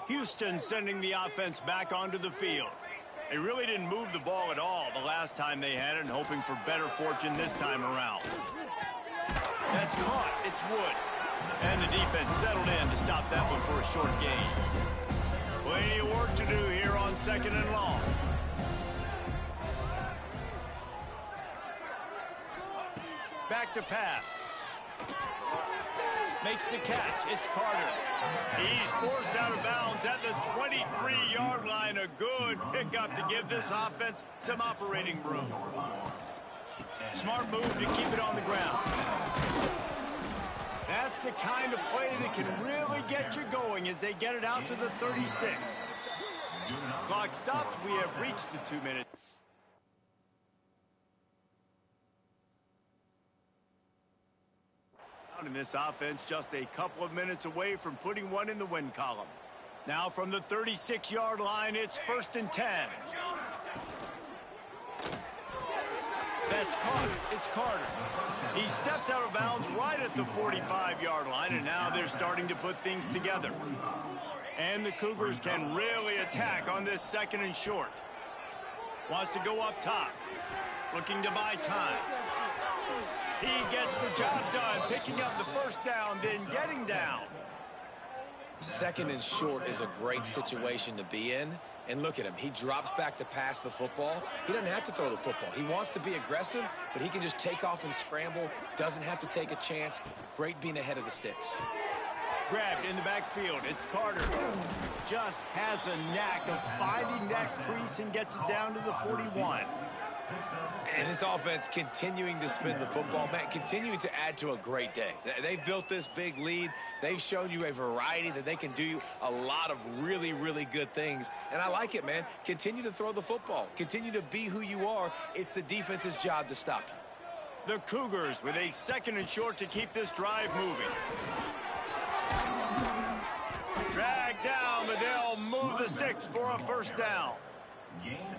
Houston sending the offense back onto the field. They really didn't move the ball at all the last time they had it, and hoping for better fortune this time around. That's caught. It's Wood. And the defense settled in to stop that one for a short gain. Plenty of work to do here on 2nd and long. Back to pass. Makes the catch. It's Carter. He's forced out of bounds at the 23-yard line. A good pickup to give this offense some operating room. Smart move to keep it on the ground. That's the kind of play that can really get you going as they get it out to the 36. Clock stops. We have reached the 2 minutes. In this offense, just a couple of minutes away from putting one in the win column. Now from the 36-yard line, it's 1st and 10. That's caught. It's Carter. He steps out of bounds right at the 45-yard line, and now they're starting to put things together. And the Cougars can really attack on this 2nd and short. Wants to go up top. Looking to buy time. He gets the job done, picking up the 1st down, then getting down. 2nd and short is a great situation to be in. And look at him. He drops back to pass the football. He doesn't have to throw the football. He wants to be aggressive, but he can just take off and scramble. Doesn't have to take a chance. Great being ahead of the sticks. Grabbed in the backfield. It's Carter. Just has a knack of finding that crease and gets it down to the 41. And this offense continuing to spin the football, man, continuing to add to a great day. They've built this big lead. They've shown you a variety that they can do a lot of really, really good things. And I like it, man. Continue to throw the football. Continue to be who you are. It's the defense's job to stop you. The Cougars with a 2nd and short to keep this drive moving. Drag down, but they'll move the sticks for a 1st down.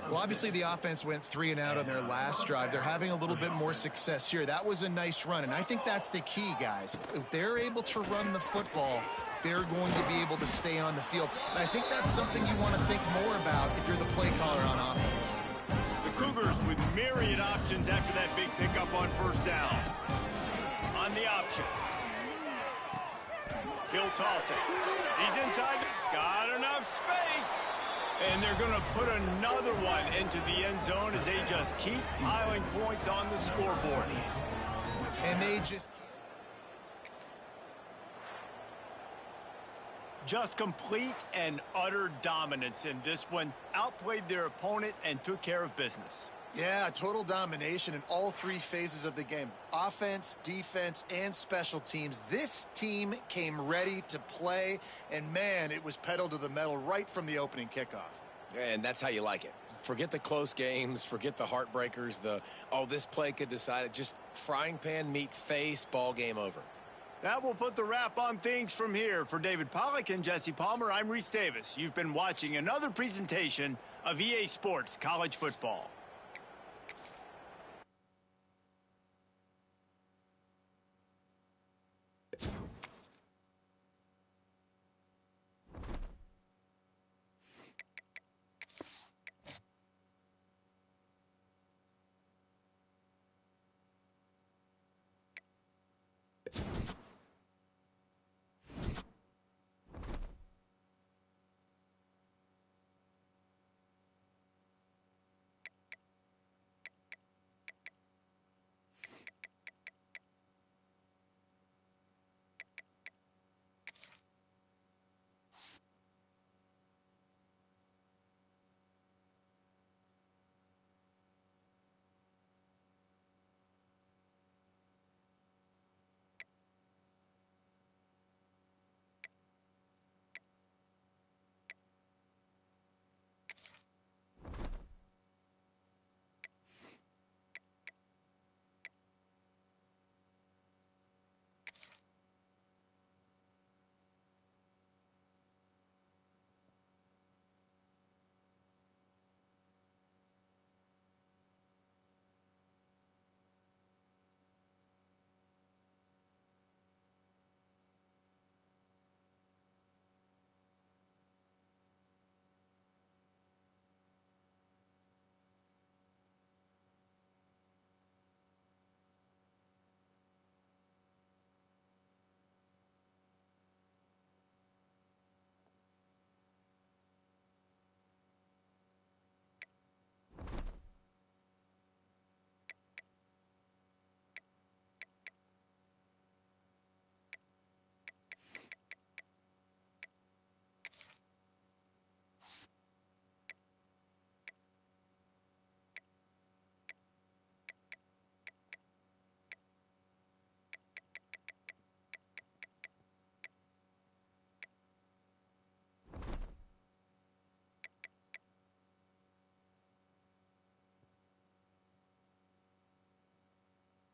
Well, obviously the offense went 3 and out on their last drive. They're having a little bit more success here. That was a nice run, and I think that's the key, guys. If they're able to run the football, they're going to be able to stay on the field. And I think that's something you want to think more about if you're the play caller on offense. The Cougars with myriad options after that big pickup on 1st down. On the option. He'll toss it. He's inside. Got enough space. And they're going to put another one into the end zone as they just keep piling points on the scoreboard. And they just complete and utter dominance in this one. Outplayed their opponent and took care of business. Yeah, total domination in all 3 phases of the game. Offense, defense, and special teams. This team came ready to play, and man, it was pedal to the metal right from the opening kickoff. And that's how you like it. Forget the close games, forget the heartbreakers, oh, this play could decide it. Just frying pan, meat, face, ball game over. That will put the wrap on things from here. For David Pollack and Jesse Palmer, I'm Reese Davis. You've been watching another presentation of EA Sports College Football.